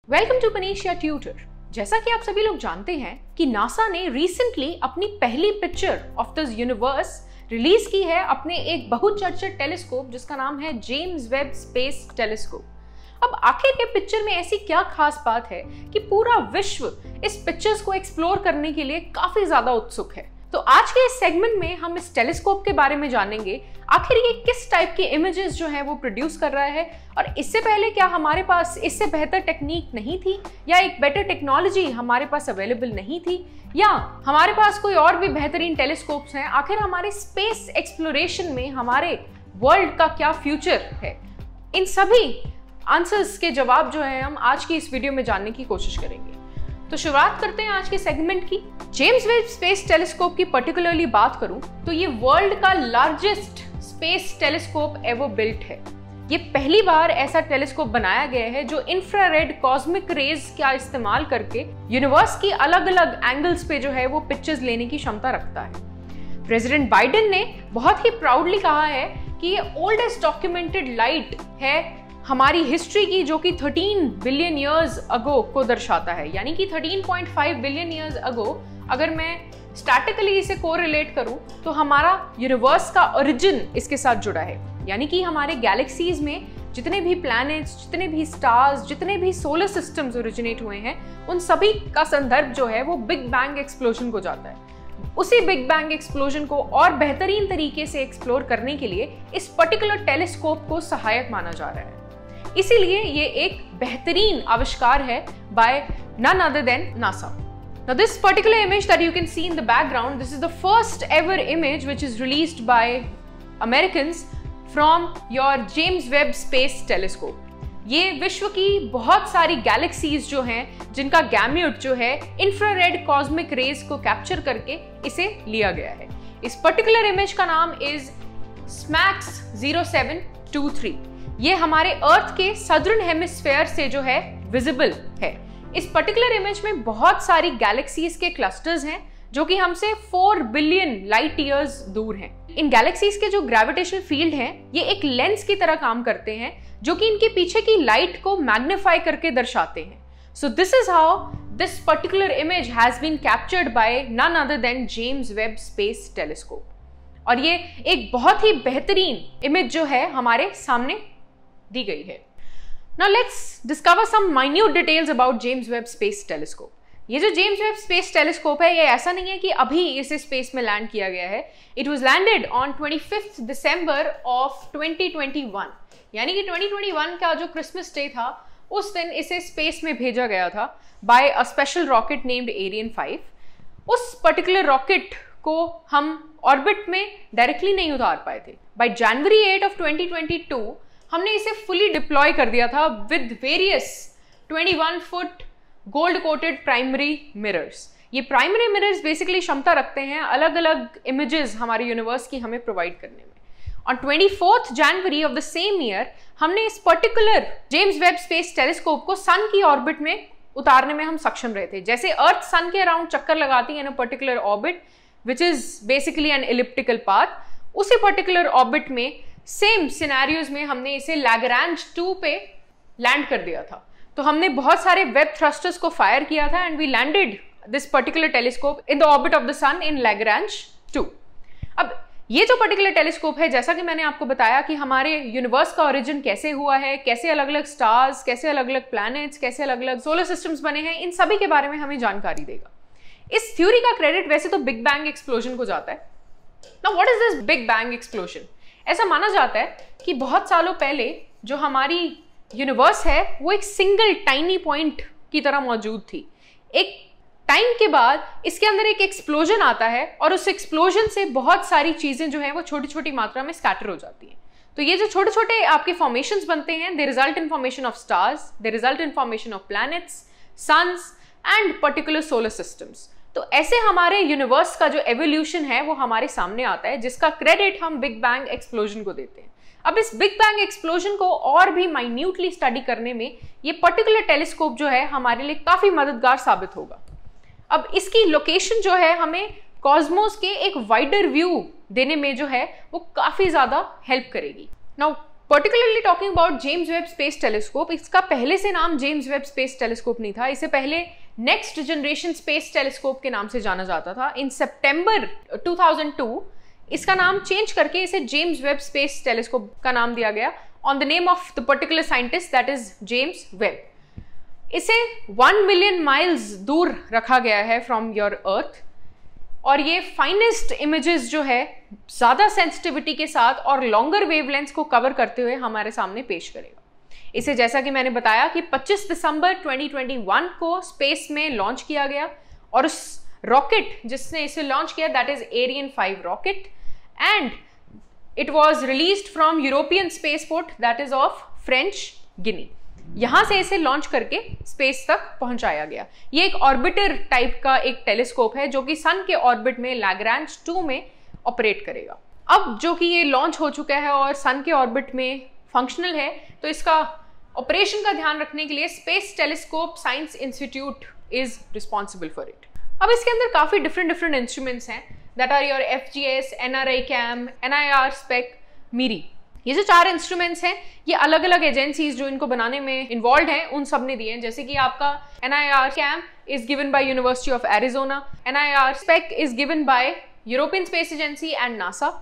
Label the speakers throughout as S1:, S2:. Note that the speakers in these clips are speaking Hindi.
S1: Welcome to Panacea tutor. जैसा कि आप सभी लोग जानते हैं कि नासा ने रिसेंटली अपनी पहली picture of the universe release की है अपने एक बहुचर्चित टेलीस्कोप जिसका नाम है जेम्स वेब स्पेस टेलीस्कोप। अब आखिर ये पिक्चर में ऐसी क्या खास बात है कि पूरा विश्व इस पिक्चर्स को एक्सप्लोर करने के लिए काफी ज्यादा उत्सुक है। तो आज के इस सेगमेंट में हम इस टेलीस्कोप के बारे में जानेंगे, आखिर ये किस टाइप की इमेजेस जो है वो प्रोड्यूस कर रहा है, और इससे पहले क्या हमारे पास इससे बेहतर टेक्निक नहीं थी, या एक बेटर टेक्नोलॉजी हमारे पास अवेलेबल नहीं थी, या हमारे पास कोई और भी बेहतरीन टेलीस्कोप्स हैं। आखिर हमारे स्पेस एक्सप्लोरेशन में हमारे वर्ल्ड का क्या फ्यूचर है, इन सभी आंसर्स के जवाब जो है हम आज की इस वीडियो में जानने की कोशिश करेंगे। तो शुरुआत करते हैं आज के सेगमेंट की। जेम्स वेब स्पेस टेलीस्कोप की पर्टिकुलरली बात करूं तो ये वर्ल्ड का largest space telescope ever built है। ये पहली बार ऐसा टेलीस्कोप बनाया गया है जो इंफ्रारेड कॉस्मिक रेज का इस्तेमाल करके यूनिवर्स की अलग अलग एंगल्स पे जो है वो पिक्चर्स लेने की क्षमता रखता है। प्रेसिडेंट बाइडेन ने बहुत ही प्राउडली कहा है कि ये ओल्डेस्ट डॉक्यूमेंटेड लाइट है हमारी हिस्ट्री की, जो कि 13 बिलियन ईयर्स अगो को दर्शाता है। यानी कि 13.5 बिलियन ईयर्स अगो अगर मैं स्टैटिकली इसे कोरिलेट करूं तो हमारा यूनिवर्स का ओरिजिन इसके साथ जुड़ा है। यानी कि हमारे गैलेक्सीज में जितने भी प्लैनेट्स, जितने भी स्टार्स, जितने भी सोलर सिस्टम्स ओरिजिनेट हुए हैं, उन सभी का संदर्भ जो है वो बिग बैंग एक्सप्लोजन को जाता है। उसी बिग बैंग एक्सप्लोजन को और बेहतरीन तरीके से एक्सप्लोर करने के लिए इस पर्टिकुलर टेलीस्कोप को सहायक माना जा रहा है। इसीलिए ये एक बेहतरीन आविष्कार है by none other than NASA. Now this particular image that you can see in the background, this is the first ever image which is released by Americans from your James Webb Space Telescope. ये विश्व की बहुत सारी गैलेक्सीज जो हैं जिनका गैम्यूट जो है इंफ्रारेड कॉस्मिक रेज को कैप्चर करके इसे लिया गया है। इस पर्टिकुलर इमेज का नाम इज SMACS 0723। ये हमारे अर्थ के सदर्न हेमिस्फेयर से जो है विजिबल है। इस पर्टिकुलर इमेज में बहुत सारी गैलेक्सीज के क्लस्टर्स हैं जो कि हमसे 4 बिलियन लाइट ईयर्स दूर हैं। इन गैलेक्सीज के जो ग्रेविटेशनल फील्ड हैं ये एक लेंस की तरह काम करते हैं जो कि इनके पीछे की लाइट को मैग्नीफाई करके दर्शाते हैं। So this is how this particular image has been captured by none other than James Webb space telescope. और ये एक बहुत ही बेहतरीन इमेज जो है हमारे सामने दी गई है। Now let's discover some minute details about James Webb Space Telescope. ये जो जेम्स वेब स्पेस टेलीस्कोप है ये ऐसा नहीं है कि अभी इसे स्पेस में लैंड किया गया है। It was landed on 25th December of 2021। यानी कि 2021 का जो क्रिसमस डे था उस दिन इसे स्पेस में भेजा गया था by a special rocket named Ariane 5। उस पर्टिकुलर रॉकेट को हम ऑर्बिट में डायरेक्टली नहीं उतार पाए थे। By January 8 of 2022 हमने इसे फुली डिप्लॉय कर दिया था with various 21 foot gold coated primary mirrors. ये प्राइमरी मिरर्स बेसिकली क्षमता रखते हैं अलग अलग इमेजेस हमारे यूनिवर्स की हमें प्रोवाइड करने में। On 24 January of the same year हमने इस particular James Webb space telescope को सन की ऑर्बिट में उतारने में हम सक्षम रहे थे। जैसे अर्थ सन के अराउंड चक्कर लगाती है in a particular orbit which is basically an elliptical path, उसी पर्टिकुलर ऑर्बिट में सेम सिनेरियोज में हमने इसे लैग्रांज 2 पे लैंड कर दिया था। तो हमने बहुत सारे वेब थ्रस्टर्स को फायर किया था and we landed this particular telescope in the orbit of the sun in Lagrange 2। अब ये जो पर्टिकुलर टेलीस्कोप है, जैसा कि मैंने आपको बताया कि हमारे यूनिवर्स का ओरिजिन कैसे हुआ है, कैसे अलग अलग स्टार्स, कैसे अलग अलग प्लैनेट्स, कैसे अलग अलग सोलर सिस्टम्स बने हैं, इन सभी के बारे में हमें जानकारी देगा। इस थ्योरी का क्रेडिट वैसे तो बिग बैंग एक्सप्लोजन को जाता है। Now what is this big bang explosion? ऐसा माना जाता है कि बहुत सालों पहले जो हमारी यूनिवर्स है वो एक सिंगल टाइनी पॉइंट की तरह मौजूद थी। एक टाइम के बाद इसके अंदर एक एक्सप्लोजन आता है और उस एक्सप्लोजन से बहुत सारी चीजें जो हैं वो छोटी छोटी मात्रा में स्कैटर हो जाती हैं। तो ये जो छोटे छोटे आपके फॉर्मेशंस बनते हैं, they result in formation of stars, they result in formation of planets, suns and particular solar systems. तो ऐसे हमारे यूनिवर्स का जो एवोल्यूशन है वो हमारे सामने आता है, जिसका क्रेडिट हम बिग बैंग एक्सप्लोजन को देते हैं। अब इस बिग बैंग एक्सप्लोजन को और भी माइन्यूटली स्टडी करने में ये पर्टिकुलर टेलीस्कोप जो है हमारे लिए काफी मददगार साबित होगा। अब इसकी लोकेशन जो है हमें कॉस्मोस के एक वाइडर व्यू देने में जो है वो काफी ज्यादा हेल्प करेगी। Now particularly talking about James Webb space telescope, इसका पहले से नाम जेम्स वेब स्पेस टेलीस्कोप नहीं था, इसे पहले नेक्स्ट जनरेशन स्पेस टेलीस्कोप के नाम से जाना जाता था। इन सितंबर 2002 इसका नाम चेंज करके इसे जेम्स वेब स्पेस टेलीस्कोप का नाम दिया गया on the name of the particular scientist that is James Webb. इसे 1 मिलियन माइल्स दूर रखा गया है फ्रॉम योर अर्थ और ये फाइनेस्ट इमेजेस जो है ज्यादा सेंसिटिविटी के साथ और लॉन्गर वेवलेंथ्स को कवर करते हुए हमारे सामने पेश करेगा। इसे जैसा कि मैंने बताया कि 25 दिसंबर 2021 को स्पेस में लॉन्च किया गया और उस रॉकेट जिसने इसे लॉन्च किया that is Ariane 5 rocket and it was released from European spaceport that is of French Guinea. यहां से इसे लॉन्च करके स्पेस तक पहुंचाया गया। ये एक ऑर्बिटर टाइप का एक टेलीस्कोप है जो कि सन के ऑर्बिट में लैग्रांज 2 में ऑपरेट करेगा। अब जो कि ये लॉन्च हो चुका है और सन के ऑर्बिट में फंक्शनल है तो इसका ऑपरेशन का ध्यान रखने के लिए space telescope science institute is responsible for it. अब इसके अंदर काफी डिफरेंट इंस्ट्रूमेंट्स हैं that are your FGS, NRI CAM, NIR SPEC, MIRI। ये जो 4 इंस्ट्रूमेंट्स हैं ये अलग अलग एजेंसीज जो इनको बनाने में इन्वॉल्व हैं उन सब ने दिए हैं। जैसे कि आपका NIR CAM is given bye university of Arizona, NIR SPEC is given bye European space agency and NASA,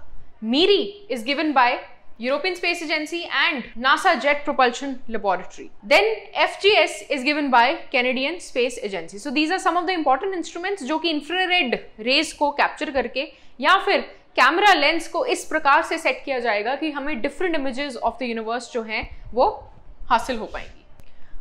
S1: MIRI is given bye European Space Agency and NASA Jet Propulsion Laboratory. Then FGS is given by Canadian Space Agency. So these are some of the important instruments जो कि infrared rays को capture करके या फिर कैमरा लेंस को इस प्रकार से सेट किया जाएगा कि हमें different images of the universe जो हैं वो हासिल हो पाएंगी।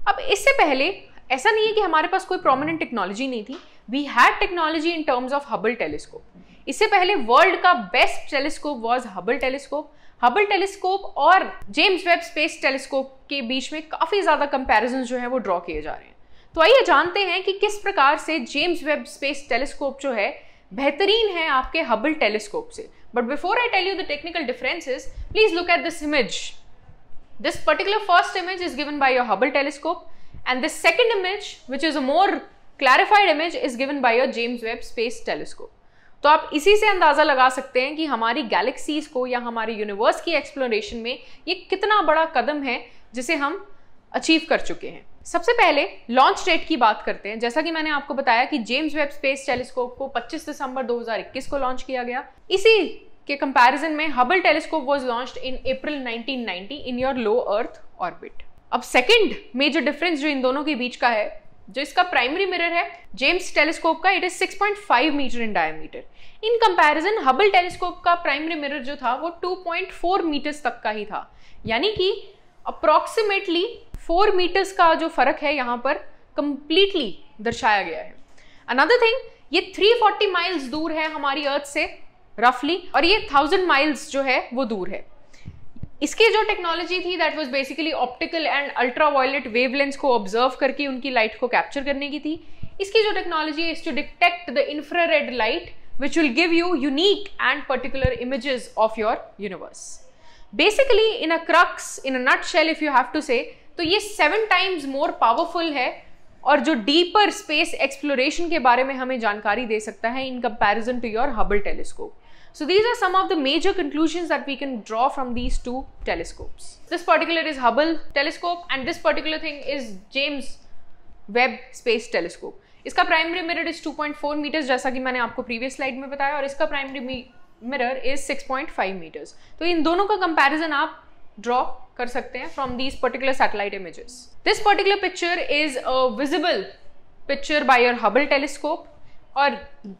S1: अब इससे पहले ऐसा नहीं है कि हमारे पास कोई प्रोमिनेंट टेक्नोलॉजी नहीं थी। We had technology in terms of Hubble telescope. इससे पहले वर्ल्ड का best telescope was Hubble telescope. Hubble telescope और जेम्स वेब स्पेस टेलीस्कोप के बीच में काफी ज्यादा कंपैरिजन जो है वो ड्रॉ किए जा रहे हैं। तो आइए जानते हैं कि किस प्रकार से जेम्स वेब स्पेस टेलीस्कोप जो है बेहतरीन है आपके हबल टेलीस्कोप से। But before I tell you the technical differences, please look at this image. This particular first image is given by your Hubble telescope and this second image which is a more clarified image is given by your James Webb space telescope. तो आप इसी से अंदाजा लगा सकते हैं कि हमारी गैलेक्सीज को या हमारे यूनिवर्स की एक्सप्लोरेशन में ये कितना बड़ा कदम है जिसे हम अचीव कर चुके हैं। सबसे पहले लॉन्च डेट की बात करते हैं। जैसा कि मैंने आपको बताया कि जेम्स वेब स्पेस टेलीस्कोप को 25 दिसंबर 2021 को लॉन्च किया गया। इसी के कंपैरिजन में Hubble telescope was launched in April 1990 in your low earth orbit. अब सेकंड मेजर डिफरेंस जो इन दोनों के बीच का है, जो इसका प्राइमरी मिरर है जेम्स टेलीस्कोप का, it is 6.5 metre in diameter. In comparison Hubble telescope का प्राइमरी मिरर जो था वो 2.4 मीटर्स तक का ही था, यानी कि अप्रोक्सीमेटली 4 मीटर्स का जो फर्क है यहाँ पर कंप्लीटली दर्शाया गया है। अनदर थिंग, ये 340 माइल्स दूर है हमारी अर्थ से रफली और ये 1000 माइल्स जो है वो दूर है। इसकी जो टेक्नोलॉजी थी that was basically optical and ultra violet wavelengths को ऑब्जर्व करके उनकी लाइट को कैप्चर करने की थी। इसकी जो technology is to detect the infrared light which will give you unique and particular images of your universe. Basically in a crux, in a nutshell if you have to say, तो ये 7 times more powerful है और जो deeper space exploration के बारे में हमें जानकारी दे सकता है in comparison to your Hubble telescope. So these are some of the major conclusions that we can draw from these two telescopes. This particular is Hubble telescope and this particular thing is James Webb Space Telescope. इसका प्राइमरी मिरर इज 2.4 मीटर्स जैसा कि मैंने आपको प्रीवियस स्लाइड में बताया और इसका प्राइमरी मिरर इज 6.5 मीटर्स। तो इन दोनों का कंपैरिजन आप ड्रॉ कर सकते हैं from these particular satellite images. This particular picture is a visible picture bye your Hubble telescope और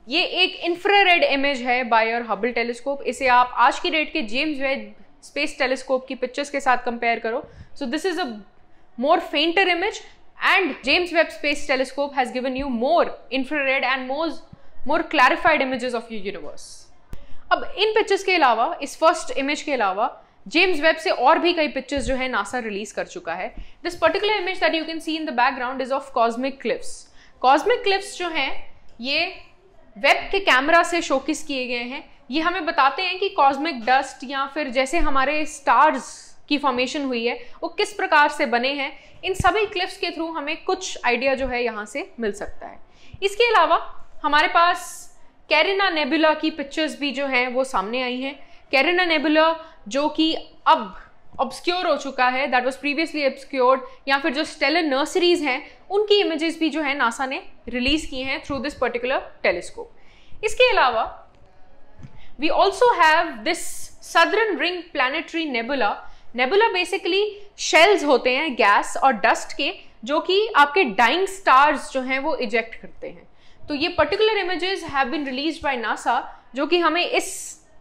S1: ये एक इंफ्रारेड इमेज है बाय योर हबल टेलीस्कोप। इसे आप आज की डेट के जेम्स वेब स्पेस टेलीस्कोप की पिक्चर्स के साथ कंपेयर करो। सो this is a more फेंटर image and James Webb Space Telescope has given you more infrared and more clarified images of your universe. अब इन पिक्चर्स के अलावा, इस फर्स्ट इमेज के अलावा जेम्स वेब से और भी कई पिक्चर्स जो है नासा रिलीज कर चुका है। This particular image that you can see in the background is of cosmic cliffs. Cosmic cliffs जो हैं ये वेब के कैमरा से शोकेस किए गए हैं। ये हमें बताते हैं कि कॉस्मिक डस्ट या फिर जैसे हमारे स्टार्स की फॉर्मेशन हुई है वो किस प्रकार से बने हैं। इन सभी क्लिफ्स के थ्रू हमें कुछ आइडिया जो है यहाँ से मिल सकता है। इसके अलावा हमारे पास कैरिना नेबुला की पिक्चर्स भी जो हैं वो सामने आई हैं। कैरिना नेबुला जो कि अब ऑब्सक्योर हो चुका है, दैट वाज प्रीवियसली ऑब्सक्योर्ड, या फिर जो स्टेलर नर्सरीज हैं उनकी इमेजेस भी जो है नासा ने रिलीज की हैं थ्रू दिस पर्टिकुलर टेलीस्कोप। इसके अलावा we also have this southern ring planetary nebula. Nebula basically shells होते हैं गैस और डस्ट के, जो कि आपके डाइंग स्टार्स जो हैं वो इजेक्ट करते हैं। तो ये particular images have been released by NASA, जो कि हमें इस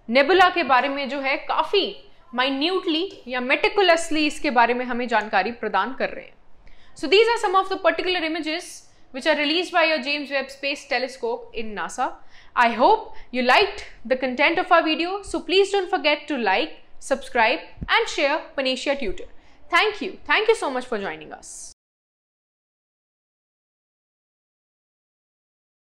S1: नेबुला के बारे में जो है काफ़ी माइन्यूटली या मेटिकुलसली इसके बारे में हमें जानकारी प्रदान कर रहे हैं। So these are some of the particular images which are released by your James Webb Space Telescope in NASA. I hope you liked the content of our video, so please don't forget to like, subscribe and share Panacea Tutor. Thank you so much for joining us.